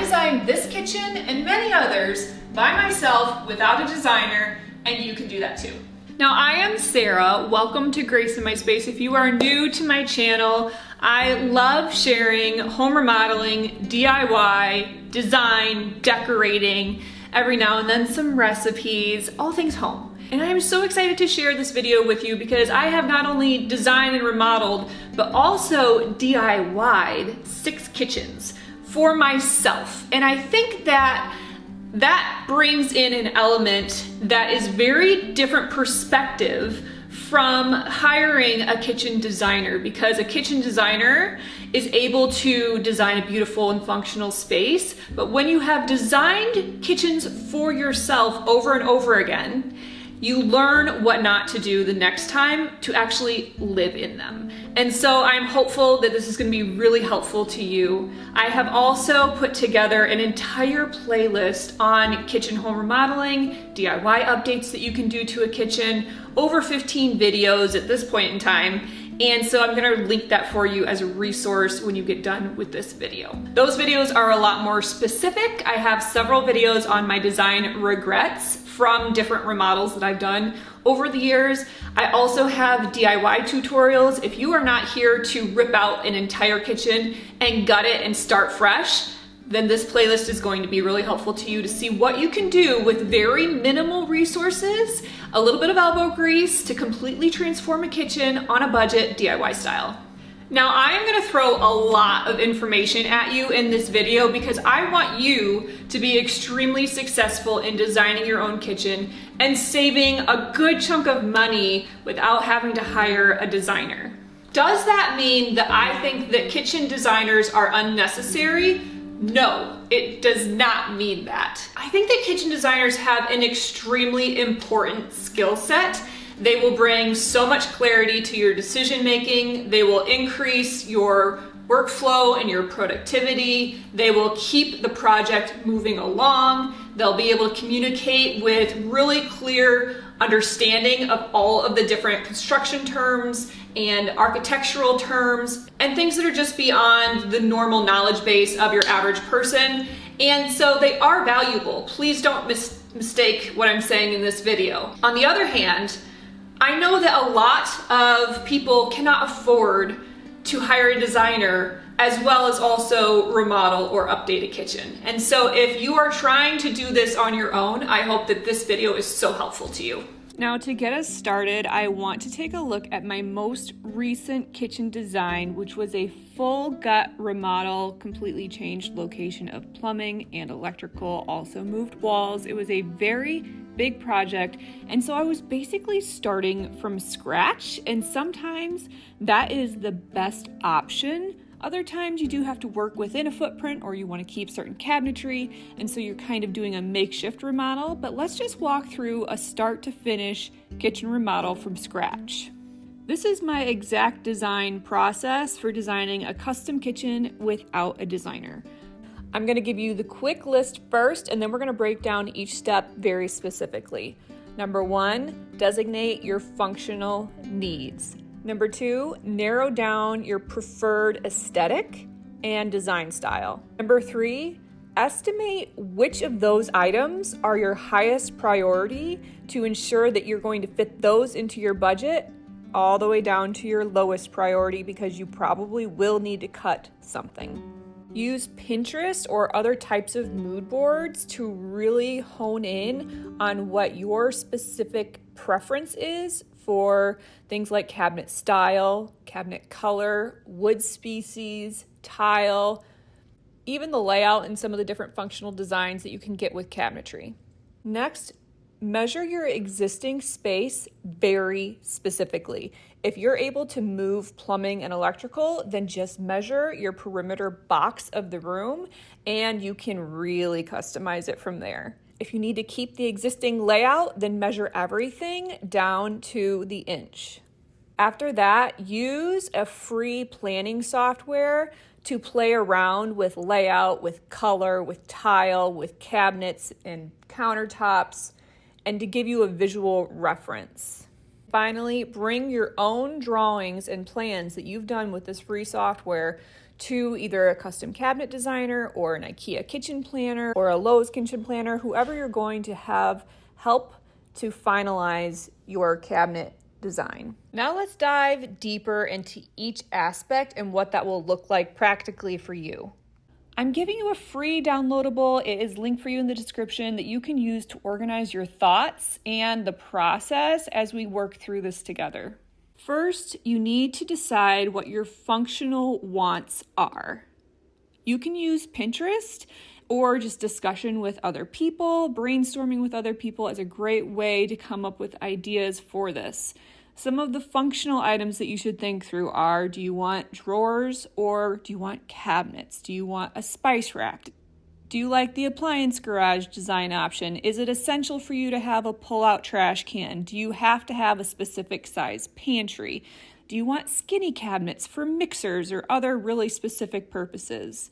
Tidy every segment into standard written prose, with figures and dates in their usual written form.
designed this kitchen and many others by myself without a designer, and you can do that too. Now, I am Sarah. Welcome to Grace in My Space. If you are new to my channel, I love sharing home remodeling, DIY, design, decorating, every now and then some recipes, all things home. And I am so excited to share this video with you because I have not only designed and remodeled, but also DIY'd 6 kitchens for myself. And I think that brings in an element that is very different perspective from hiring a kitchen designer, because a kitchen designer is able to design a beautiful and functional space. But when you have designed kitchens for yourself over and over again, you learn what not to do the next time to actually live in them. And so I'm hopeful that this is going to be really helpful to you. I have also put together an entire playlist on kitchen home remodeling, DIY updates that you can do to a kitchen, over 15 videos at this point in time. And so I'm gonna link that for you as a resource when you get done with this video. Those videos are a lot more specific. I have several videos on my design regrets from different remodels that I've done over the years. I also have DIY tutorials. If you are not here to rip out an entire kitchen and gut it and start fresh, then this playlist is going to be really helpful to you to see what you can do with very minimal resources, a little bit of elbow grease to completely transform a kitchen on a budget, DIY style. Now, I am gonna throw a lot of information at you in this video because I want you to be extremely successful in designing your own kitchen and saving a good chunk of money without having to hire a designer. Does that mean that I think that kitchen designers are unnecessary? No, it does not mean that. I think that kitchen designers have an extremely important skill set. They will bring so much clarity to your decision making. They will increase your workflow and your productivity. They will keep the project moving along. They'll be able to communicate with really clear understanding of all of the different construction terms and architectural terms and things that are just beyond the normal knowledge base of your average person. And so they are valuable. Please don't mistake what I'm saying in this video. On the other hand, I know that a lot of people cannot afford to hire a designer as well as also remodel or update a kitchen. And so if you are trying to do this on your own, I hope that this video is so helpful to you. Now, to get us started, I want to take a look at my most recent kitchen design, which was a full gut remodel, completely changed location of plumbing and electrical, also moved walls. It was a very big project, and so I was basically starting from scratch, and sometimes that is the best option. Other times you do have to work within a footprint or you want to keep certain cabinetry, and so you're kind of doing a makeshift remodel. But let's just walk through a start to finish kitchen remodel from scratch. This is my exact design process for designing a custom kitchen without a designer. I'm going to give you the quick list first, and then we're going to break down each step very specifically. Number 1, designate your functional needs. Number 2, narrow down your preferred aesthetic and design style. Number 3, estimate which of those items are your highest priority to ensure that you're going to fit those into your budget all the way down to your lowest priority because you probably will need to cut something. Use Pinterest or other types of mood boards to really hone in on what your specific preference is for things like cabinet style, cabinet color, wood species, tile, even the layout and some of the different functional designs that you can get with cabinetry. Next, measure your existing space very specifically. If you're able to move plumbing and electrical, then just measure your perimeter box of the room and you can really customize it from there. If you need to keep the existing layout, then measure everything down to the inch. After that, use a free planning software to play around with layout, with color, with tile, with cabinets and countertops, and to give you a visual reference. Finally, bring your own drawings and plans that you've done with this free software to either a custom cabinet designer or an IKEA kitchen planner or a Lowe's kitchen planner, whoever you're going to have help to finalize your cabinet design. Now let's dive deeper into each aspect and what that will look like practically for you. I'm giving you a free downloadable. It is linked for you in the description that you can use to organize your thoughts and the process as we work through this together. First, you need to decide what your functional wants are. You can use Pinterest or just discussion with other people. Brainstorming with other people is a great way to come up with ideas for this. Some of the functional items that you should think through are, do you want drawers or do you want cabinets? Do you want a spice rack? Do you like the appliance garage design option? Is it essential for you to have a pull-out trash can? Do you have to have a specific size pantry? Do you want skinny cabinets for mixers or other really specific purposes?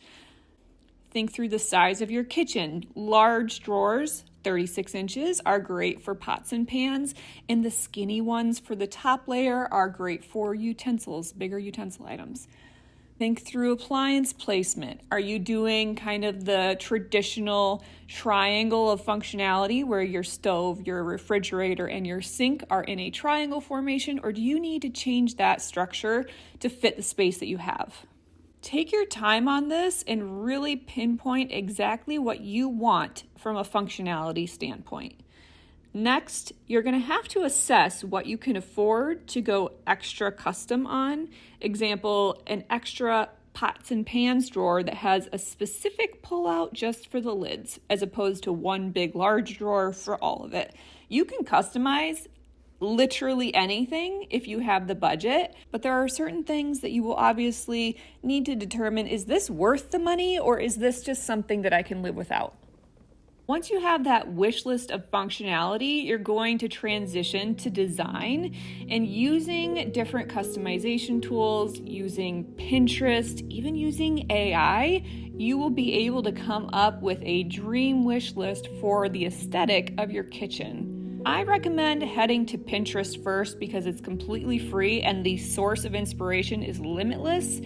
Think through the size of your kitchen. Large drawers, 36 inches, are great for pots and pans, and the skinny ones for the top layer are great for utensils, bigger utensil items. Think through appliance placement. Are you doing kind of the traditional triangle of functionality where your stove, your refrigerator, and your sink are in a triangle formation, or do you need to change that structure to fit the space that you have? Take your time on this and really pinpoint exactly what you want from a functionality standpoint. Next, you're going to have to assess what you can afford to go extra custom on. Example, an extra pots and pans drawer that has a specific pull-out just for the lids, as opposed to one big large drawer for all of it. You can customize literally anything if you have the budget, but there are certain things that you will obviously need to determine, is this worth the money or is this just something that I can live without? Once you have that wish list of functionality, you're going to transition to design, and using different customization tools, using Pinterest, even using AI, you will be able to come up with a dream wish list for the aesthetic of your kitchen. I recommend heading to Pinterest first because it's completely free and the source of inspiration is limitless.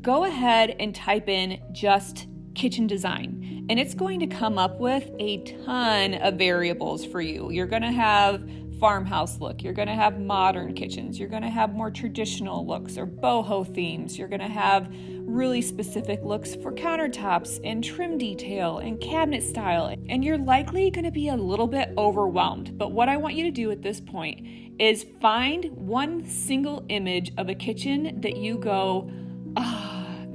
Go ahead and type in just kitchen design, and it's going to come up with a ton of variables for you. You're going to have farmhouse look, you're going to have modern kitchens, you're going to have more traditional looks or boho themes, you're going to have really specific looks for countertops and trim detail and cabinet style, and you're likely going to be a little bit overwhelmed. But what I want you to do at this point is find one single image of a kitchen that you go,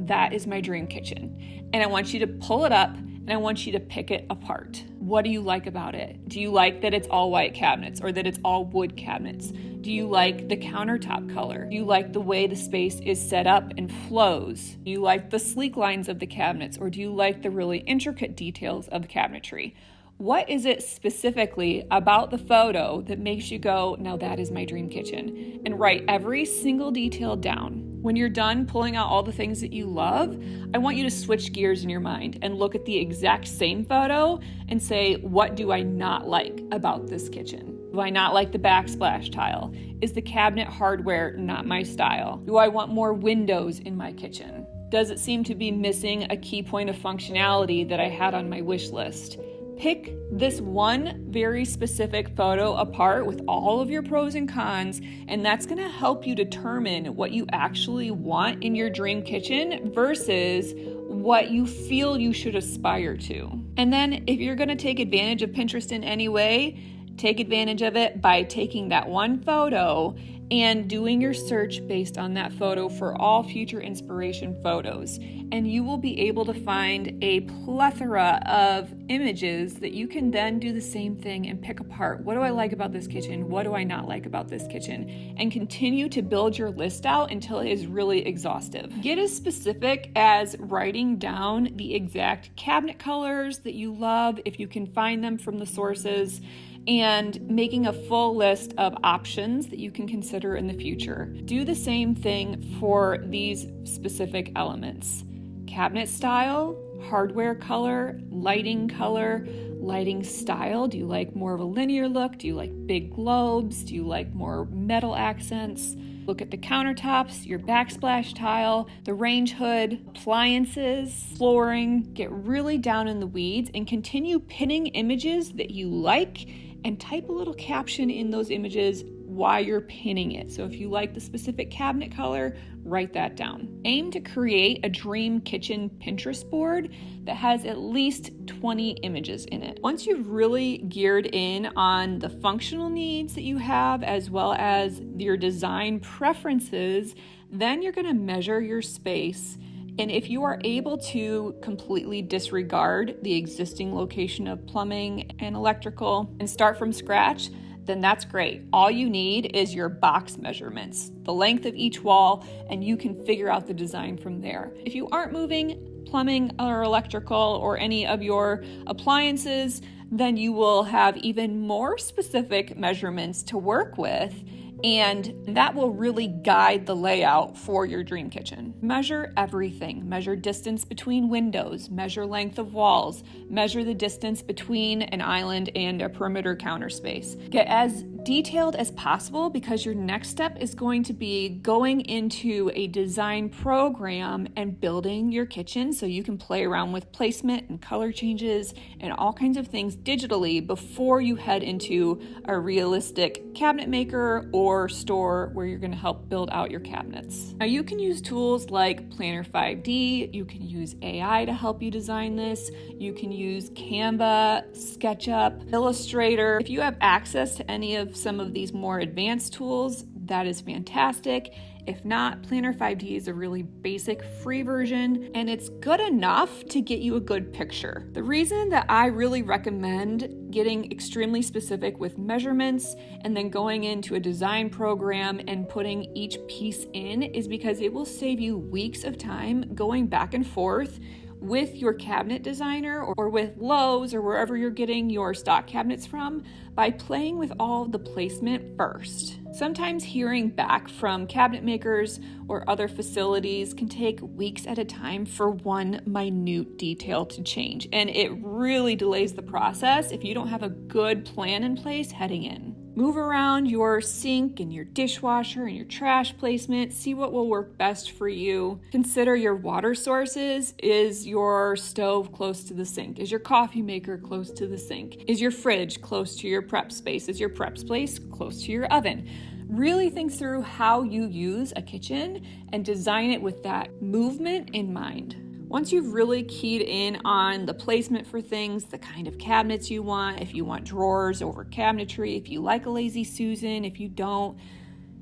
that is my dream kitchen. And I want you to pull it up and I want you to pick it apart. What do you like about it? Do you like that it's all white cabinets or that it's all wood cabinets? Do you like the countertop color? Do you like the way the space is set up and flows? Do you like the sleek lines of the cabinets, or do you like the really intricate details of the cabinetry? What is it specifically about the photo that makes you go, now that is my dream kitchen? And write every single detail down. When you're done pulling out all the things that you love, I want you to switch gears in your mind and look at the exact same photo and say, what do I not like about this kitchen? Do I not like the backsplash tile? Is the cabinet hardware not my style? Do I want more windows in my kitchen? Does it seem to be missing a key point of functionality that I had on my wish list? Pick this one very specific photo apart with all of your pros and cons, and that's going to help you determine what you actually want in your dream kitchen versus what you feel you should aspire to. And then if you're going to take advantage of Pinterest in any way, take advantage of it by taking that one photo and doing your search based on that photo for all future inspiration photos. And you will be able to find a plethora of images that you can then do the same thing and pick apart. What do I like about this kitchen? What do I not like about this kitchen? And continue to build your list out until it is really exhaustive. Get as specific as writing down the exact cabinet colors that you love, if you can find them from the sources, and making a full list of options that you can consider in the future. Do the same thing for these specific elements. Cabinet style, hardware color, lighting color, lighting style. Do you like more of a linear look? Do you like big globes? Do you like more metal accents? Look at the countertops, your backsplash tile, the range hood, appliances, flooring. Get really down in the weeds and continue pinning images that you like and type a little caption in those images while you're pinning it. So if you like the specific cabinet color, write that down. Aim to create a dream kitchen Pinterest board that has at least 20 images in it. Once you've really geared in on the functional needs that you have, as well as your design preferences, then you're gonna measure your space. And if you are able to completely disregard the existing location of plumbing and electrical and start from scratch, then that's great. All you need is your box measurements, the length of each wall, and you can figure out the design from there. If you aren't moving plumbing or electrical or any of your appliances, then you will have even more specific measurements to work with, and that will really guide the layout for your dream kitchen. Measure everything. Measure distance between windows, measure length of walls, measure the distance between an island and a perimeter counter space. Get as detailed as possible, because your next step is going to be going into a design program and building your kitchen so you can play around with placement and color changes and all kinds of things digitally before you head into a realistic cabinet maker or store where you're going to help build out your cabinets. Now you can use tools like Planner 5D, you can use AI to help you design this, you can use Canva, SketchUp, Illustrator. If you have access to any of some of these more advanced tools, that is fantastic. If not, Planner 5D is a really basic free version, and it's good enough to get you a good picture. The reason that I really recommend getting extremely specific with measurements and then going into a design program and putting each piece in is because it will save you weeks of time going back and forth with your cabinet designer or with Lowe's or wherever you're getting your stock cabinets from by playing with all the placement first. Sometimes hearing back from cabinet makers or other facilities can take weeks at a time for one minute detail to change, and it really delays the process if you don't have a good plan in place heading in. Move around your sink and your dishwasher and your trash placement. See what will work best for you. Consider your water sources. Is your stove close to the sink? Is your coffee maker close to the sink? Is your fridge close to your prep space? Is your prep space close to your oven? Really think through how you use a kitchen and design it with that movement in mind. Once you've really keyed in on the placement for things, the kind of cabinets you want, if you want drawers over cabinetry, if you like a lazy Susan, if you don't,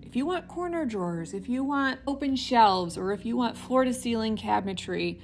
if you want corner drawers, if you want open shelves, or if you want floor-to-ceiling cabinetry,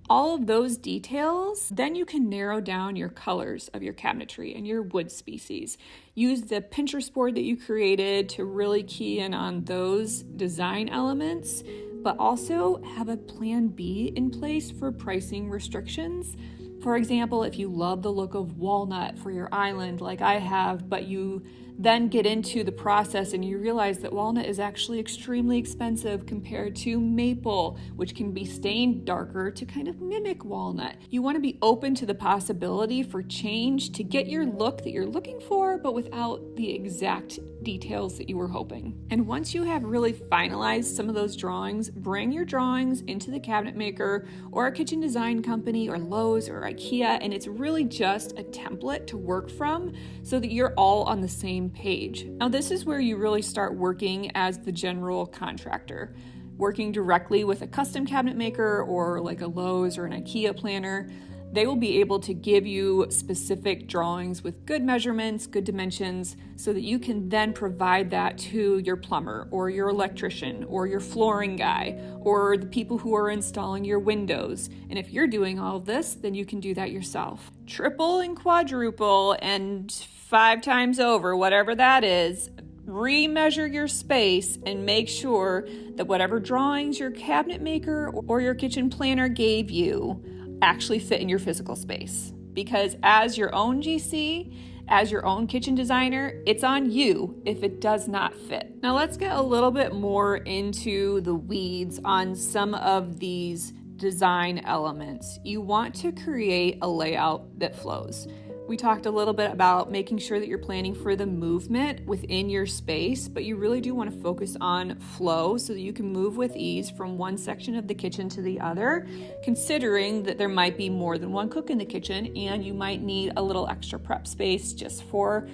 all of those details, then you can narrow down your colors of your cabinetry and your wood species. Use the Pinterest board that you created to really key in on those design elements, but also have a plan B in place for pricing restrictions. For example, if you love the look of walnut for your island like I have, but you then get into the process and you realize that walnut is actually extremely expensive compared to maple, which can be stained darker to kind of mimic walnut. You want to be open to the possibility for change to get your look that you're looking for, but without the exact details that you were hoping. And once you have really finalized some of those drawings, bring your drawings into the cabinet maker or a kitchen design company or Lowe's or IKEA, and it's really just a template to work from so that you're all on the same page. Now, this is where you really start working as the general contractor, working directly with a custom cabinet maker or like a Lowe's or an IKEA planner. They will be able to give you specific drawings with good measurements, good dimensions, so that you can then provide that to your plumber or your electrician or your flooring guy or the people who are installing your windows. And if you're doing all of this, then you can do that yourself. Triple and quadruple and 5 times over, whatever that is, remeasure your space and make sure that whatever drawings your cabinet maker or your kitchen planner gave you actually fit in your physical space. Because as your own GC, as your own kitchen designer, it's on you if it does not fit. Now let's get a little bit more into the weeds on some of these design elements. You want to create a layout that flows. We talked a little bit about making sure that you're planning for the movement within your space, but you really do want to focus on flow so that you can move with ease from one section of the kitchen to the other, considering that there might be more than one cook in the kitchen and you might need a little extra prep space just for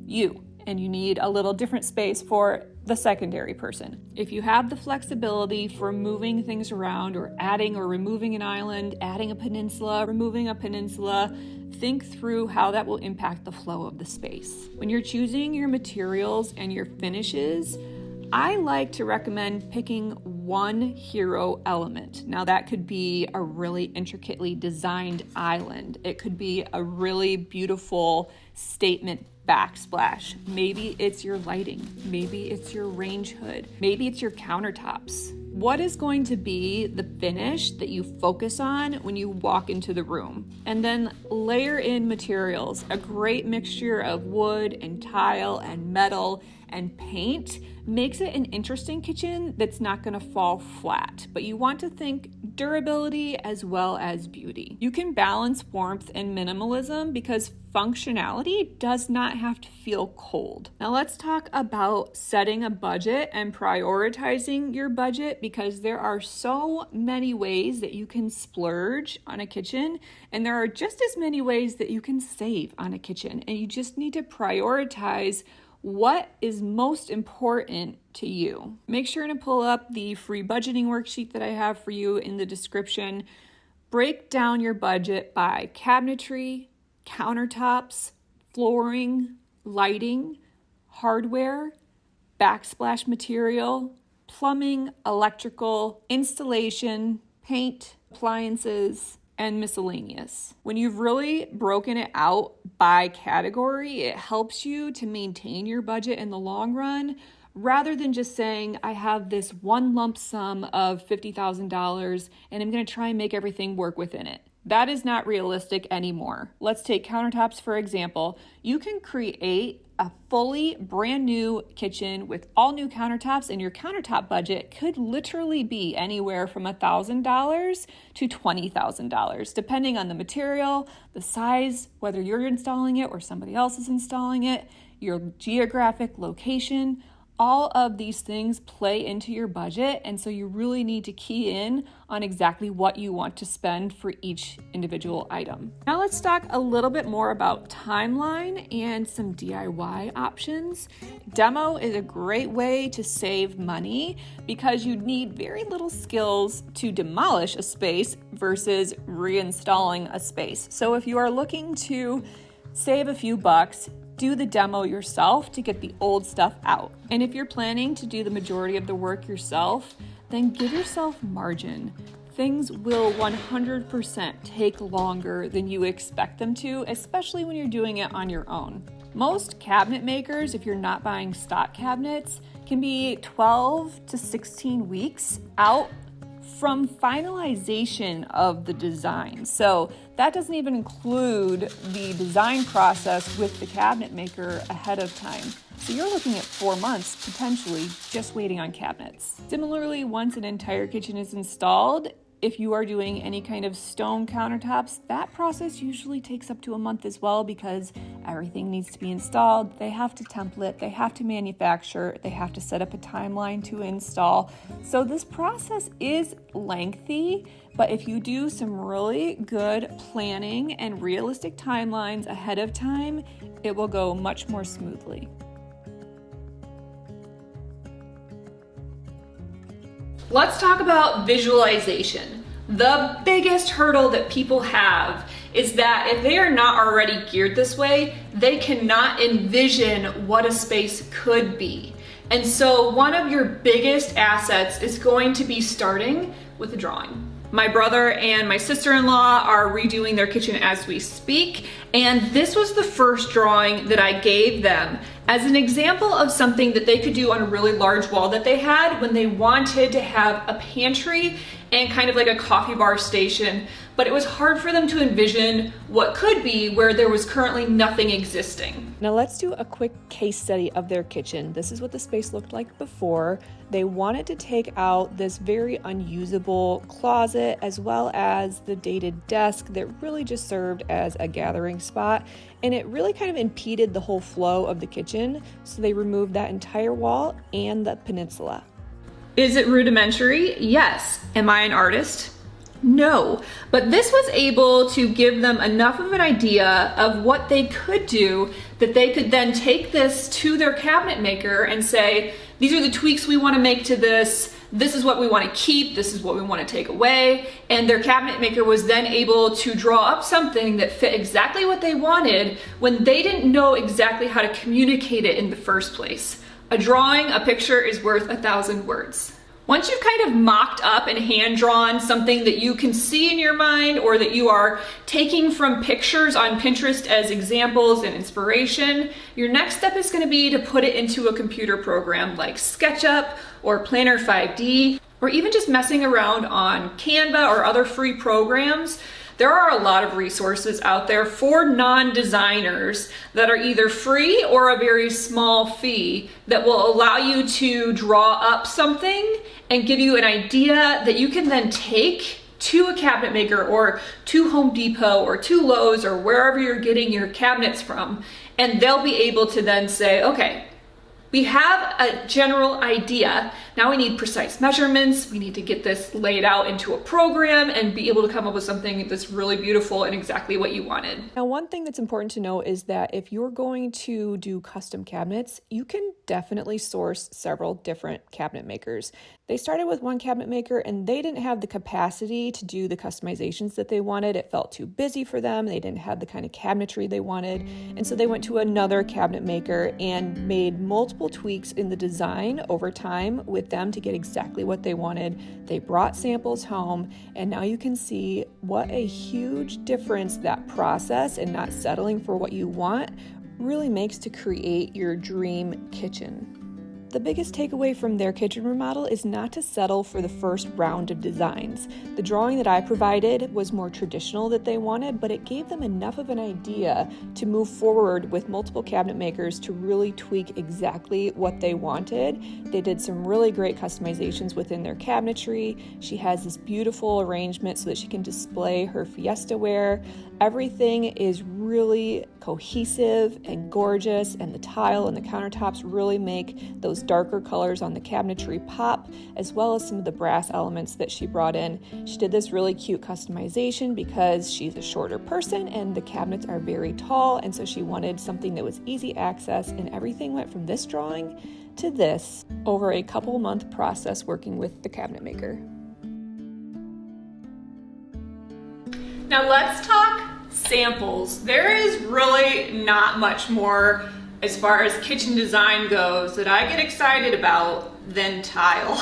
you, and you need a little different space for the secondary person. If you have the flexibility for moving things around or adding or removing an island, adding a peninsula, removing a peninsula, think through how that will impact the flow of the space. When you're choosing your materials and your finishes, I like to recommend picking one hero element. Now that could be a really intricately designed island. It could be a really beautiful statement backsplash. Maybe it's your lighting. Maybe it's your range hood. Maybe it's your countertops. What is going to be the finish that you focus on when you walk into the room? And then layer in materials. A great mixture of wood and tile and metal and paint makes it an interesting kitchen that's not going to fall flat, but you want to think durability as well as beauty. You can balance warmth and minimalism because functionality does not have to feel cold. Now let's talk about setting a budget and prioritizing your budget, because there are so many ways that you can splurge on a kitchen, and there are just as many ways that you can save on a kitchen, and you just need to prioritize what is most important to you. Make sure to pull up the free budgeting worksheet that I have for you in the description. Break down your budget by cabinetry, countertops, flooring, lighting, hardware, backsplash material, plumbing, electrical, installation, paint, appliances, and miscellaneous. When you've really broken it out by category, it helps you to maintain your budget in the long run, rather than just saying, I have this one lump sum of $50,000 and I'm gonna try and make everything work within it. That is not realistic anymore. Let's take countertops for example. You can create a fully brand new kitchen with all new countertops, and your countertop budget could literally be anywhere from $1,000 to $20,000, depending on the material, the size, whether you're installing it or somebody else is installing it, your geographic location. All of these things play into your budget, and so you really need to key in on exactly what you want to spend for each individual item. Now let's talk a little bit more about timeline and some DIY options. Demo is a great way to save money because you need very little skills to demolish a space versus reinstalling a space. So if you are looking to save a few bucks, do the demo yourself to get the old stuff out. And if you're planning to do the majority of the work yourself, then give yourself margin. Things will 100% take longer than you expect them to, especially when you're doing it on your own. Most cabinet makers, if you're not buying stock cabinets, can be 12 to 16 weeks out from finalization of the design. So that doesn't even include the design process with the cabinet maker ahead of time. So you're looking at 4 months potentially just waiting on cabinets. Similarly, once an entire kitchen is installed, if you are doing any kind of stone countertops, that process usually takes up to a month as well, because everything needs to be installed. They have to template, they have to manufacture, they have to set up a timeline to install. So this process is lengthy, but if you do some really good planning and realistic timelines ahead of time, it will go much more smoothly. Let's talk about visualization. The biggest hurdle that people have is that if they are not already geared this way, they cannot envision what a space could be. And so one of your biggest assets is going to be starting with a drawing. My brother and my sister-in-law are redoing their kitchen as we speak, and this was the first drawing that I gave them as an example of something that they could do on a really large wall that they had when they wanted to have a pantry and kind of like a coffee bar station, but it was hard for them to envision what could be where there was currently nothing existing. Now let's do a quick case study of their kitchen. This is what the space looked like before. They wanted to take out this very unusable closet as well as the dated desk that really just served as a gathering spot, and it really kind of impeded the whole flow of the kitchen, so they removed that entire wall and the peninsula. Is it rudimentary? Yes. Am I an artist? No, but this was able to give them enough of an idea of what they could do that they could then take this to their cabinet maker and say, these are the tweaks we want to make to this. This is what we want to keep. This is what we want to take away. And their cabinet maker was then able to draw up something that fit exactly what they wanted when they didn't know exactly how to communicate it in the first place. A drawing, a picture is worth 1,000 words. Once you've kind of mocked up and hand-drawn something that you can see in your mind or that you are taking from pictures on Pinterest as examples and inspiration, your next step is going to be to put it into a computer program like SketchUp or Planner 5D, or even just messing around on Canva or other free programs. There are a lot of resources out there for non-designers that are either free or a very small fee that will allow you to draw up something and give you an idea that you can then take to a cabinet maker or to Home Depot or to Lowe's or wherever you're getting your cabinets from, and they'll be able to then say, okay, we have a general idea. Now we need precise measurements. We need to get this laid out into a program and be able to come up with something that's really beautiful and exactly what you wanted. Now, one thing that's important to know is that if you're going to do custom cabinets, you can definitely source several different cabinet makers. They started with one cabinet maker and they didn't have the capacity to do the customizations that they wanted. It felt too busy for them. They didn't have the kind of cabinetry they wanted. And so they went to another cabinet maker and made multiple tweaks in the design over time with them to get exactly what they wanted. They brought samples home, and now you can see what a huge difference that process and not settling for what you want really makes to create your dream kitchen. The biggest takeaway from their kitchen remodel is not to settle for the first round of designs. The drawing that I provided was more traditional that they wanted, but it gave them enough of an idea to move forward with multiple cabinet makers to really tweak exactly what they wanted. They did some really great customizations within their cabinetry. She has this beautiful arrangement so that she can display her Fiesta ware. Everything is really cohesive and gorgeous, and the tile and the countertops really make those darker colors on the cabinetry pop, as well as some of the brass elements that she brought in. She did this really cute customization because she's a shorter person and the cabinets are very tall, and so she wanted something that was easy access, and everything went from this drawing to this over a couple-month process working with the cabinet maker. Now let's talk samples. There is really not much more as far as kitchen design goes that I get excited about than tile.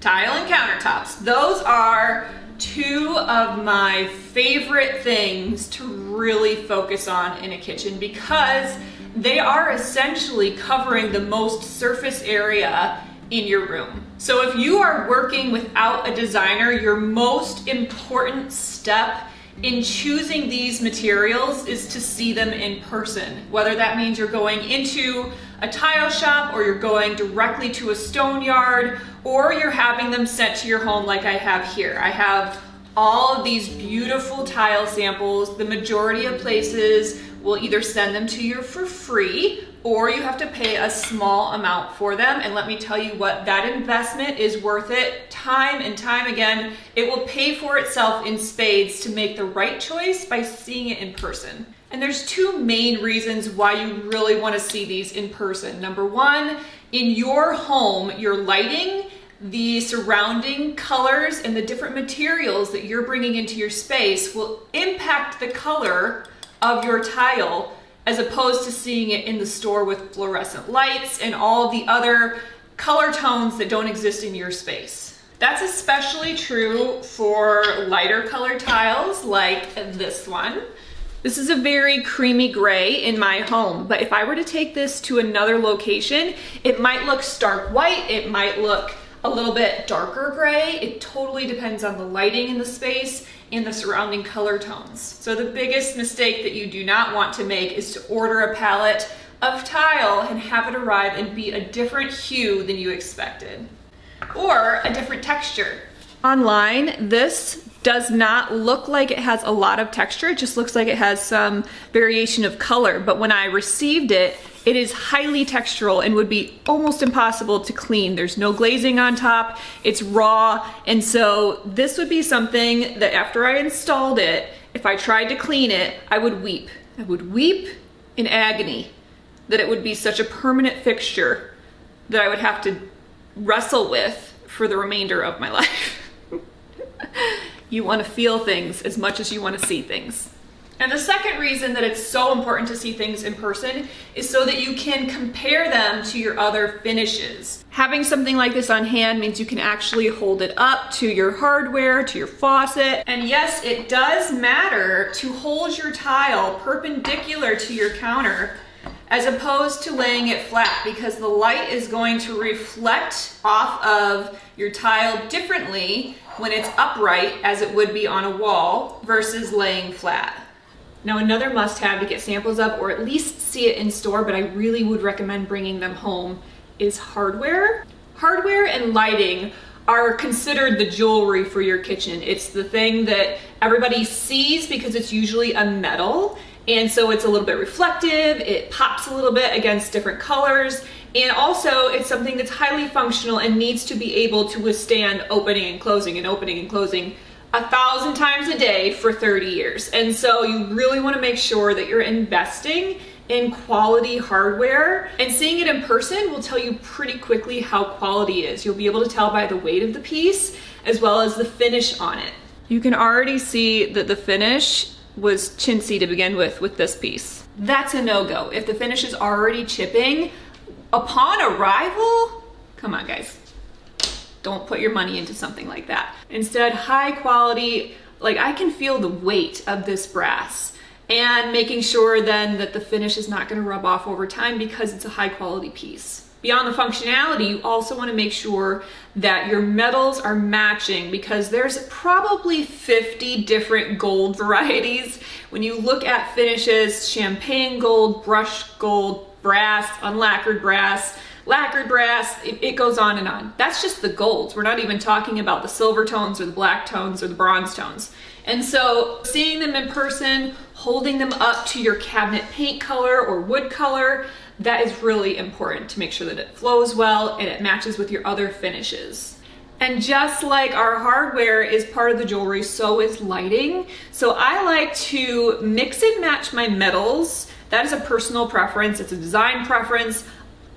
Tile and countertops. Those are two of my favorite things to really focus on in a kitchen because they are essentially covering the most surface area in your room. So if you are working without a designer, your most important step in choosing these materials is to see them in person. Whether that means you're going into a tile shop or you're going directly to a stone yard or you're having them sent to your home like I have here. I have all of these beautiful tile samples. The majority of places will either send them to you for free or you have to pay a small amount for them. And let me tell you what, that investment is worth it time and time again. It will pay for itself in spades to make the right choice by seeing it in person. And there's two main reasons why you really want to see these in person. Number one, in your home, your lighting, the surrounding colors, and the different materials that you're bringing into your space will impact the color of your tile as opposed to seeing it in the store with fluorescent lights and all the other color tones that don't exist in your space. That's especially true for lighter colored tiles like this one. This is a very creamy gray in my home, but if I were to take this to another location, it might look stark white, it might look a little bit darker gray. It totally depends on the lighting in the space and the surrounding color tones. So the biggest mistake that you do not want to make is to order a palette of tile and have it arrive and be a different hue than you expected, or a different texture. Online, this does not look like it has a lot of texture. It just looks like it has some variation of color. But when I received it, it is highly textural and would be almost impossible to clean. There's no glazing on top, it's raw. And so this would be something that after I installed it, if I tried to clean it, I would weep. I would weep in agony that it would be such a permanent fixture that I would have to wrestle with for the remainder of my life. You want to feel things as much as you want to see things. And the second reason that it's so important to see things in person is so that you can compare them to your other finishes. Having something like this on hand means you can actually hold it up to your hardware, to your faucet. And yes, it does matter to hold your tile perpendicular to your counter as opposed to laying it flat, because the light is going to reflect off of your tile differently when it's upright as it would be on a wall versus laying flat. Now, another must-have to get samples of, or at least see it in store, but I really would recommend bringing them home, is hardware. Hardware and lighting are considered the jewelry for your kitchen. It's the thing that everybody sees because it's usually a metal, and so it's a little bit reflective, it pops a little bit against different colors, and also it's something that's highly functional and needs to be able to withstand opening and closing and opening and closing 1,000 times a day for 30 years. And so you really want to make sure that you're investing in quality hardware, and seeing it in person will tell you pretty quickly how quality is. You'll be able to tell by the weight of the piece as well as the finish on it. You can already see that the finish was chintzy to begin with this piece. That's a no-go. If the finish is already chipping upon arrival, come on guys. Don't put your money into something like that. Instead, high quality, like I can feel the weight of this brass, and making sure then that the finish is not gonna rub off over time because it's a high quality piece. Beyond the functionality, you also wanna make sure that your metals are matching, because there's probably 50 different gold varieties. When you look at finishes, champagne gold, brushed gold, brass, unlacquered brass, lacquered brass, it goes on and on. That's just the golds. We're not even talking about the silver tones or the black tones or the bronze tones. And so seeing them in person, holding them up to your cabinet paint color or wood color, that is really important to make sure that it flows well and it matches with your other finishes. And just like our hardware is part of the jewelry, so is lighting. So I like to mix and match my metals. That is a personal preference. It's a design preference.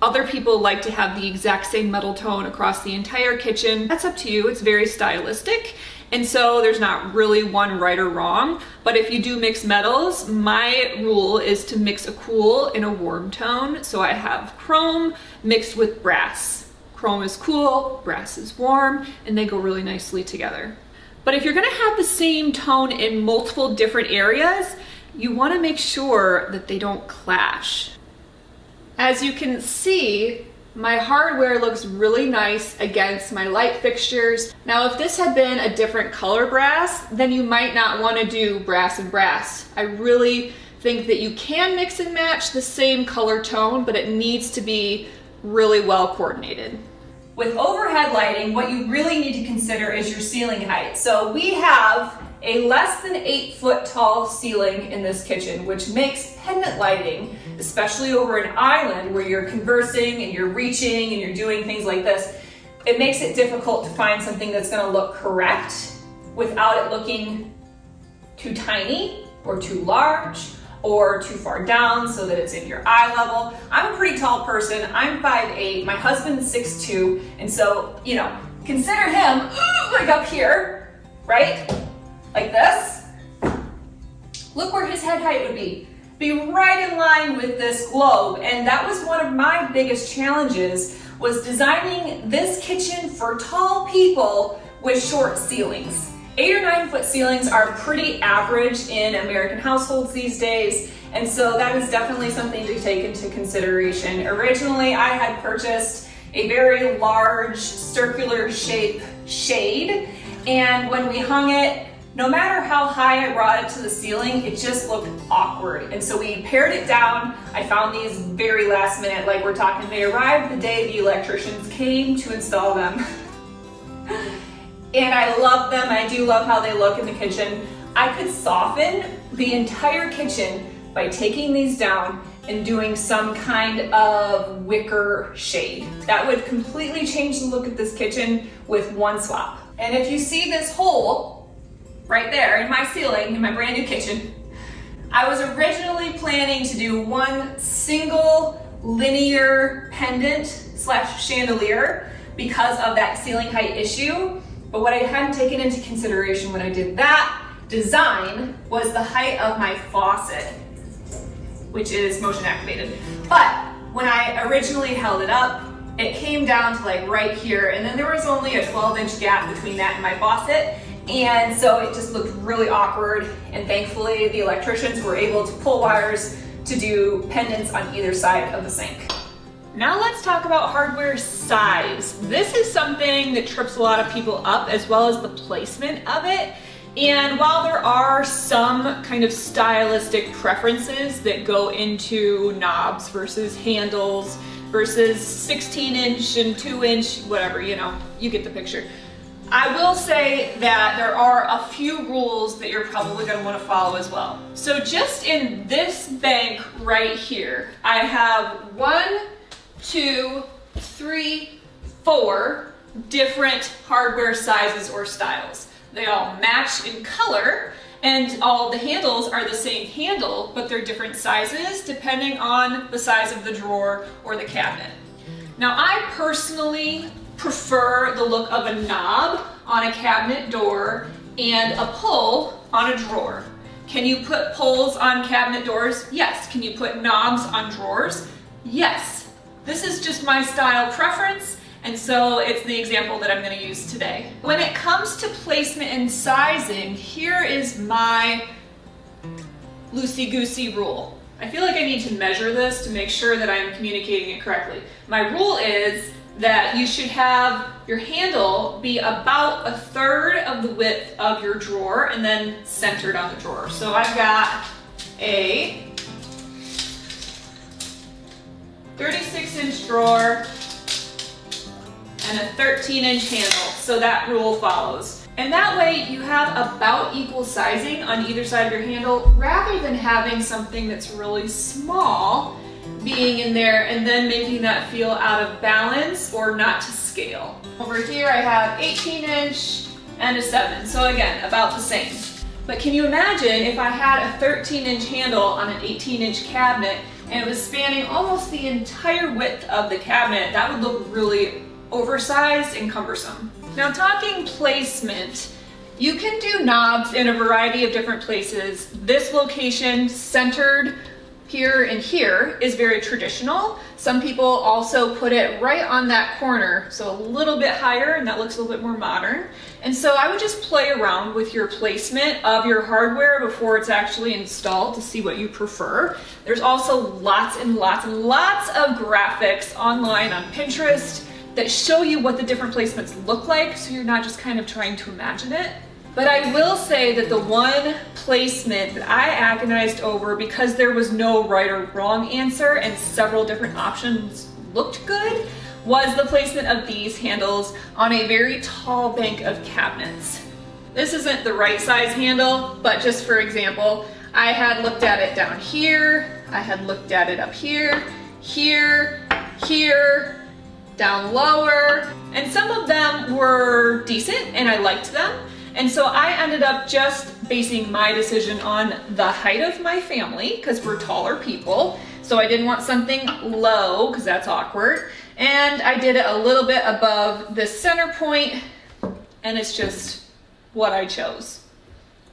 Other people like to have the exact same metal tone across the entire kitchen. That's up to you. It's very stylistic. And so there's not really one right or wrong, but if you do mix metals, my rule is to mix a cool and a warm tone. So I have chrome mixed with brass. Chrome is cool, brass is warm, and they go really nicely together. But if you're gonna have the same tone in multiple different areas, you wanna make sure that they don't clash. As you can see, my hardware looks really nice against my light fixtures. Now, if this had been a different color brass, then you might not want to do brass and brass. I really think that you can mix and match the same color tone, but it needs to be really well coordinated. With overhead lighting, what you really need to consider is your ceiling height. So we have a less than 8 foot tall ceiling in this kitchen, which makes pendant lighting, especially over an island where you're conversing and you're reaching and you're doing things like this, it makes it difficult to find something that's gonna look correct without it looking too tiny or too large or too far down so that it's in your eye level. I'm a pretty tall person. I'm 5'8", my husband's 6'2", and so, you know, consider him like up here, right? Like this. Look where his head height would be. Be right in line with this globe. And that was one of my biggest challenges, was designing this kitchen for tall people with short ceilings. 8 or 9 foot ceilings are pretty average in American households these days. And so that is definitely something to take into consideration. Originally, I had purchased a very large circular shape shade. And when we hung it, no matter how high I brought it to the ceiling, it just looked awkward. And so we pared it down. I found these very last minute, like we're talking, they arrived the day the electricians came to install them. And I love them. I do love how they look in the kitchen. I could soften the entire kitchen by taking these down and doing some kind of wicker shade. That would completely change the look of this kitchen with one swap. And if you see this hole right there in my ceiling in my brand new kitchen, I was originally planning to do one single linear pendant slash chandelier because of that ceiling height issue. But what I hadn't taken into consideration when I did that design was the height of my faucet, which is motion activated. But when I originally held it up, it came down to like right here, and then there was only a 12-inch gap between that and my faucet, and so it just looked really awkward. And thankfully the electricians were able to pull wires to do pendants on either side of the sink. Now let's talk about hardware size. This is something that trips a lot of people up, as well as the placement of it. And while there are some kind of stylistic preferences that go into knobs versus handles versus 16-inch and 2-inch, whatever, you know, you get the picture. I will say that there are a few rules that you're probably going to want to follow as well. So just in this bank right here, I have 1, 2, 3, 4 different hardware sizes or styles. They all match in color, and all the handles are the same handle, but they're different sizes depending on the size of the drawer or the cabinet. Now, I personally prefer the look of a knob on a cabinet door and a pull on a drawer. Can you put pulls on cabinet doors? Yes. Can you put knobs on drawers? Yes. This is just my style preference, and so it's the example that I'm going to use today. When it comes to placement and sizing, here is my loosey-goosey rule. I feel like I need to measure this to make sure that I'm communicating it correctly. My rule is that you should have your handle be about 1/3 of the width of your drawer and then centered on the drawer. So I've got a 36-inch drawer and a 13-inch handle, so that rule follows. And that way you have about equal sizing on either side of your handle, rather than having something that's really small being in there and then making that feel out of balance or not to scale. Over here I have 18-inch and a 7, so again, about the same. But can you imagine if I had a 13-inch handle on an 18-inch cabinet and it was spanning almost the entire width of the cabinet? That would look really oversized and cumbersome. Now, talking placement, you can do knobs in a variety of different places. This location, centered here and here, is very traditional. Some people also put it right on that corner, so a little bit higher, and that looks a little bit more modern. And so I would just play around with your placement of your hardware before it's actually installed to see what you prefer. There's also lots and lots and lots of graphics online on Pinterest that show you what the different placements look like, so you're not just kind of trying to imagine it. But I will say that the one placement that I agonized over, because there was no right or wrong answer and several different options looked good, was the placement of these handles on a very tall bank of cabinets. This isn't the right size handle, but just for example, I had looked at it down here, I had looked at it up here, here, here, down lower, and some of them were decent and I liked them. And so I ended up just basing my decision on the height of my family, because we're taller people. So I didn't want something low, because that's awkward. And I did it a little bit above the center point, and it's just what I chose.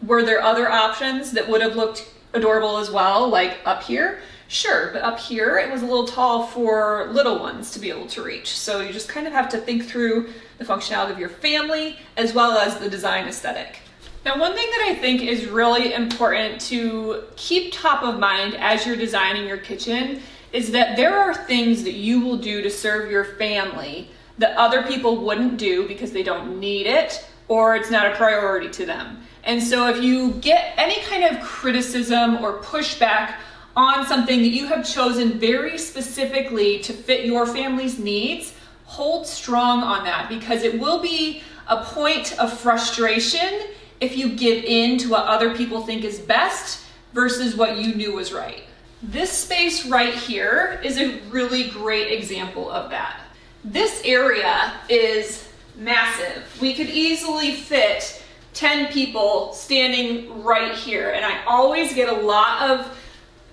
Were there other options that would have looked adorable as well, like up here? Sure, but up here it was a little tall for little ones to be able to reach. So you just kind of have to think through the functionality of your family as well as the design aesthetic. Now, one thing that I think is really important to keep top of mind as you're designing your kitchen is that there are things that you will do to serve your family that other people wouldn't do because they don't need it or it's not a priority to them. And so if you get any kind of criticism or pushback on something that you have chosen very specifically to fit your family's needs, hold strong on that, because it will be a point of frustration if you give in to what other people think is best versus what you knew was right. This space right here is a really great example of that. This area is massive. We could easily fit 10 people standing right here, and I always get a lot of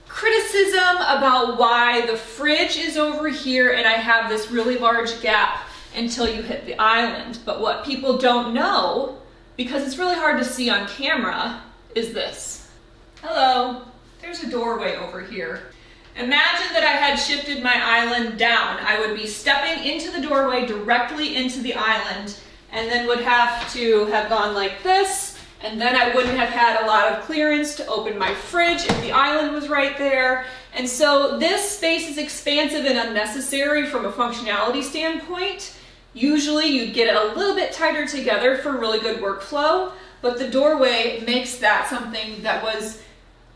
criticism about why the fridge is over here and I have this really large gap until you hit the island. But what people don't know, because it's really hard to see on camera, is this. Hello, there's a doorway over here. Imagine that I had shifted my island down. I would be stepping into the doorway directly into the island, and then would have to have gone like this, and then I wouldn't have had a lot of clearance to open my fridge if the island was right there. And so this space is expansive and unnecessary from a functionality standpoint. Usually you'd get it a little bit tighter together for really good workflow, but the doorway makes that something that was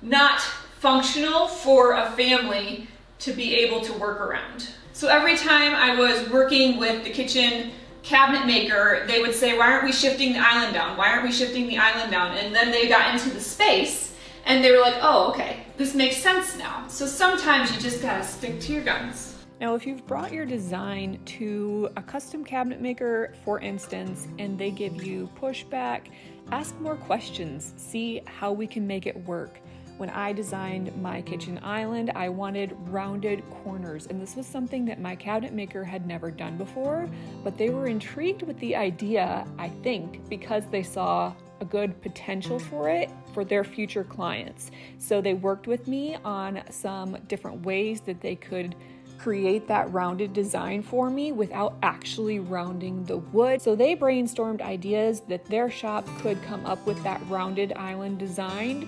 not functional for a family to be able to work around. So every time I was working with the kitchen cabinet maker, they would say, why aren't we shifting the island down? Why aren't we shifting the island down? And then they got into the space and they were like, oh, okay, this makes sense now. So sometimes you just gotta stick to your guns. Now, if you've brought your design to a custom cabinet maker, for instance, and they give you pushback, ask more questions, see how we can make it work. When I designed my kitchen island, I wanted rounded corners, and this was something that my cabinet maker had never done before, but they were intrigued with the idea, I think, because they saw a good potential for it for their future clients. So they worked with me on some different ways that they could create that rounded design for me without actually rounding the wood. So they brainstormed ideas that their shop could come up with that rounded island design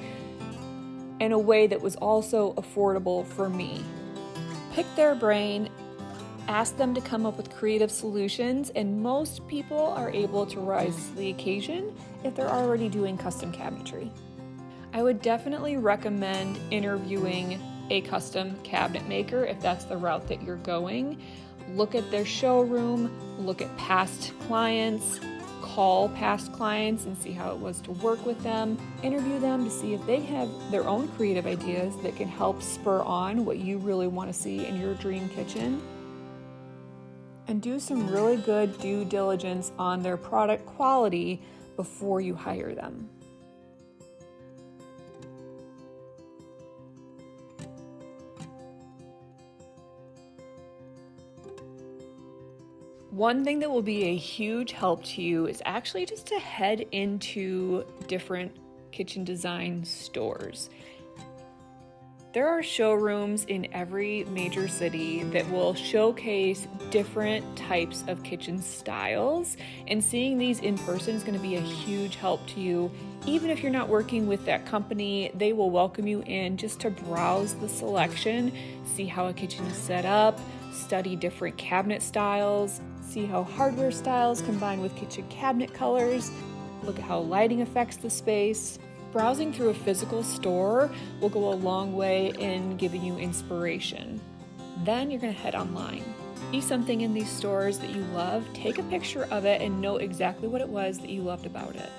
in a way that was also affordable for me. Pick their brain, ask them to come up with creative solutions, and most people are able to rise to the occasion if they're already doing custom cabinetry. I would definitely recommend interviewing a custom cabinet maker if that's the route that you're going. Look at their showroom, look at past clients, call past clients and see how it was to work with them. Interview them to see if they have their own creative ideas that can help spur on what you really want to see in your dream kitchen. And do some really good due diligence on their product quality before you hire them. One thing that will be a huge help to you is actually just to head into different kitchen design stores. There are showrooms in every major city that will showcase different types of kitchen styles, and seeing these in person is going to be a huge help to you. Even if you're not working with that company, they will welcome you in just to browse the selection, see how a kitchen is set up, study different cabinet styles, see how hardware styles combine with kitchen cabinet colors, look at how lighting affects the space. Browsing through a physical store will go a long way in giving you inspiration. Then you're going to head online. See something in these stores that you love, take a picture of it, and know exactly what it was that you loved about it.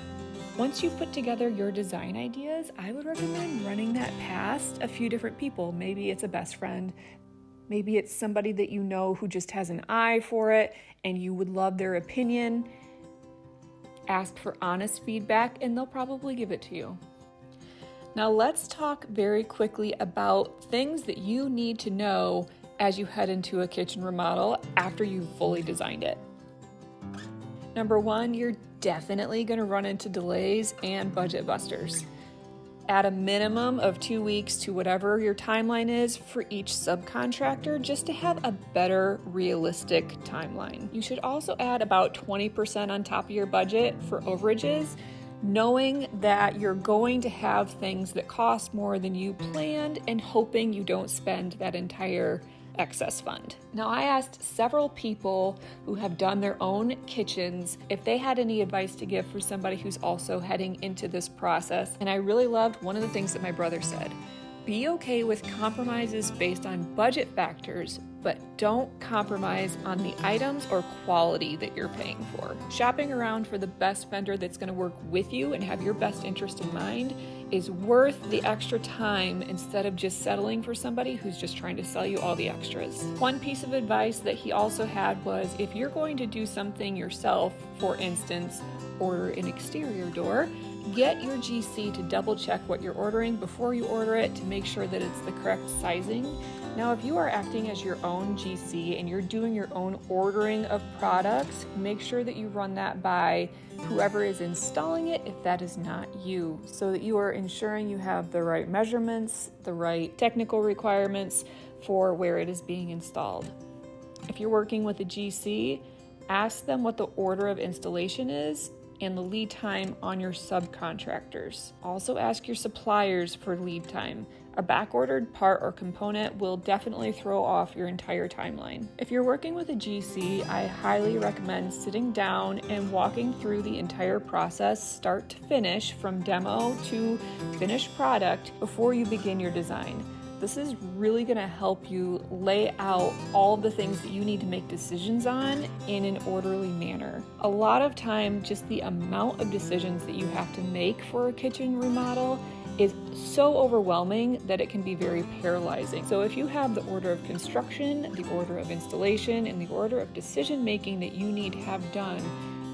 Once you've put together your design ideas, I would recommend running that past a few different people. Maybe it's a best friend. Maybe it's somebody that you know who just has an eye for it and you would love their opinion. Ask for honest feedback and they'll probably give it to you. Now let's talk very quickly about things that you need to know as you head into a kitchen remodel after you've fully designed it. Number one, you're definitely going to run into delays and budget busters. Add a minimum of 2 weeks to whatever your timeline is for each subcontractor just to have a better realistic timeline. You should also add about 20% on top of your budget for overages. knowing that you're going to have things that cost more than you planned and hoping you don't spend that entire excess fund. Now, I asked several people who have done their own kitchens if they had any advice to give for somebody who's also heading into this process, and I really loved one of the things that my brother said. Be okay with compromises based on budget factors, but don't compromise on the items or quality that you're paying for. Shopping around for the best vendor that's going to work with you and have your best interest in mind is worth the extra time instead of just settling for somebody who's just trying to sell you all the extras. One piece of advice that he also had was if you're going to do something yourself, for instance, order an exterior door, get your GC to double check what you're ordering before you order it to make sure that it's the correct sizing. Now, if you are acting as your own GC and you're doing your own ordering of products, make sure that you run that by whoever is installing it if that is not you, so that you are ensuring you have the right measurements, the right technical requirements for where it is being installed. If you're working with a GC, ask them what the order of installation is and the lead time on your subcontractors. Also ask your suppliers for lead time. A back-ordered part or component will definitely throw off your entire timeline. If you're working with a GC, I highly recommend sitting down and walking through the entire process, start to finish, from demo to finished product, before you begin your design. This is really going to help you lay out all the things that you need to make decisions on in an orderly manner. A lot of time, just the amount of decisions that you have to make for a kitchen remodel is so overwhelming that it can be very paralyzing. So if you have the order of construction, the order of installation, and the order of decision making that you need to have done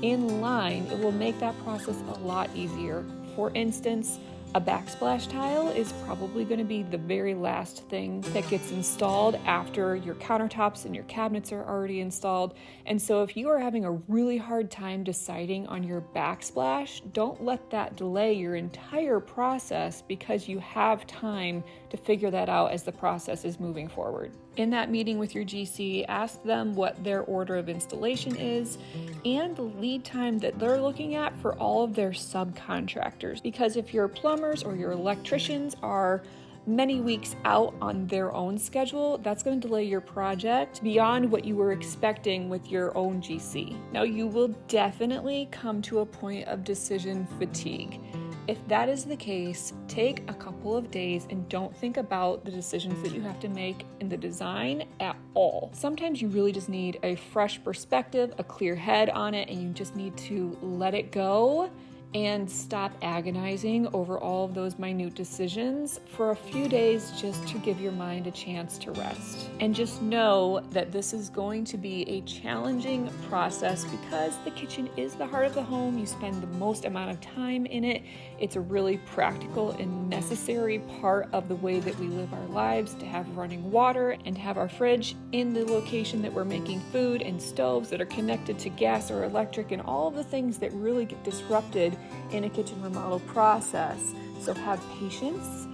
in line, it will make that process a lot easier. For instance, a backsplash tile is probably going to be the very last thing that gets installed after your countertops and your cabinets are already installed. And so if you are having a really hard time deciding on your backsplash, don't let that delay your entire process because you have time to figure that out as the process is moving forward. In that meeting with your GC, ask them what their order of installation is and the lead time that they're looking at for all of their subcontractors. Because if your plumbers or your electricians are many weeks out on their own schedule, that's going to delay your project beyond what you were expecting with your own GC. Now, you will definitely come to a point of decision fatigue. If that is the case, take a couple of days and don't think about the decisions that you have to make in the design at all. Sometimes you really just need a fresh perspective, a clear head on it, and you just need to let it go and stop agonizing over all of those minute decisions for a few days, just to give your mind a chance to rest. And just know that this is going to be a challenging process because the kitchen is the heart of the home. You spend the most amount of time in it. It's a really practical and necessary part of the way that we live our lives, to have running water and to have our fridge in the location that we're making food, and stoves that are connected to gas or electric, and all of the things that really get disrupted in a kitchen remodel process. So have patience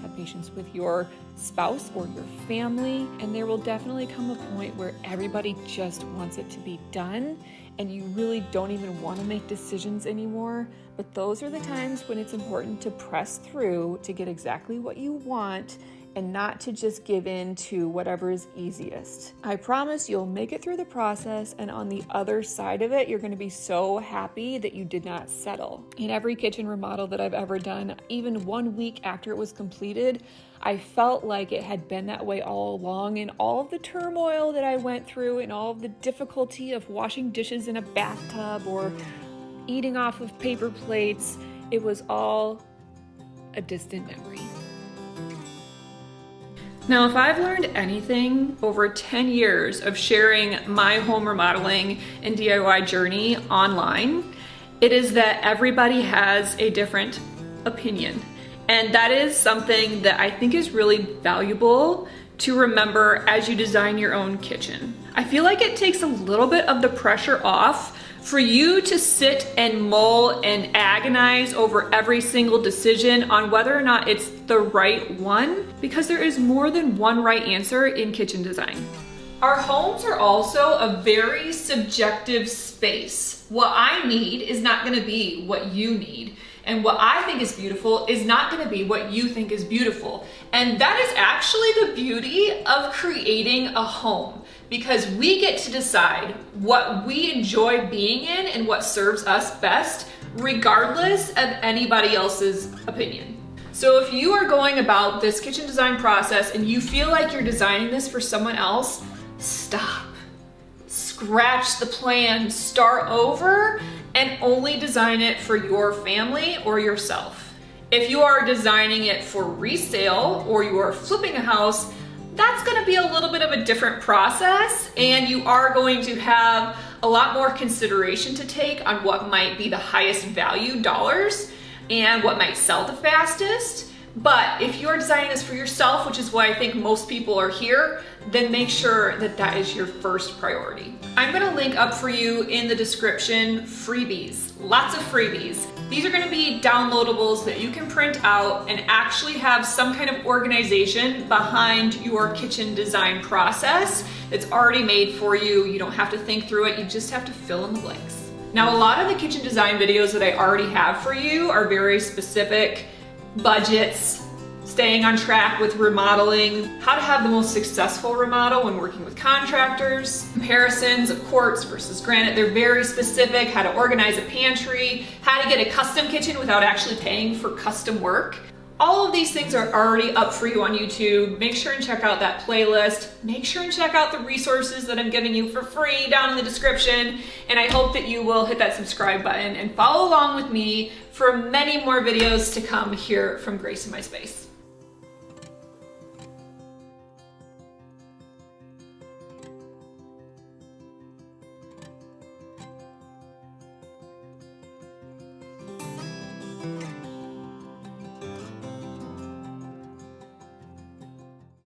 with your spouse or your family, and there will definitely come a point where everybody just wants it to be done and you really don't even want to make decisions anymore. But those are the times when it's important to press through to get exactly what you want and not to just give in to whatever is easiest. I promise you'll make it through the process, and on the other side of it, you're going to be so happy that you did not settle. In every kitchen remodel that I've ever done, even 1 week after it was completed, I felt like it had been that way all along, and all of the turmoil that I went through and all of the difficulty of washing dishes in a bathtub or eating off of paper plates, it was all a distant memory. Now, if I've learned anything over 10 years of sharing my home remodeling and DIY journey online, it is that everybody has a different opinion. And that is something that I think is really valuable to remember as you design your own kitchen. I feel like it takes a little bit of the pressure off for you to sit and mull and agonize over every single decision on whether or not it's the right one, because there is more than one right answer in kitchen design. Our homes are also a very subjective space. What I need is not going to be what you need. And what I think is beautiful is not gonna be what you think is beautiful. And that is actually the beauty of creating a home, because we get to decide what we enjoy being in and what serves us best, regardless of anybody else's opinion. So if you are going about this kitchen design process and you feel like you're designing this for someone else, stop. Scratch the plan, start over, and only design it for your family or yourself. If you are designing it for resale or you are flipping a house, that's gonna be a little bit of a different process, and you are going to have a lot more consideration to take on what might be the highest value dollars and what might sell the fastest. But if you're designing this for yourself, which is why I think most people are here, then make sure that that is your first priority. I'm gonna link up for you in the description freebies, lots of freebies. These are gonna be downloadables that you can print out and actually have some kind of organization behind your kitchen design process that's already made for you. You don't have to think through it, you just have to fill in the blanks. Now, a lot of the kitchen design videos that I already have for you are very specific: budgets, staying on track with remodeling, how to have the most successful remodel when working with contractors, comparisons of quartz versus granite. They're very specific: how to organize a pantry, how to get a custom kitchen without actually paying for custom work. All of these things are already up for you on YouTube. Make sure and check out that playlist. Make sure and check out the resources that I'm giving you for free down in the description. And I hope that you will hit that subscribe button and follow along with me for many more videos to come here from Grace in My Space.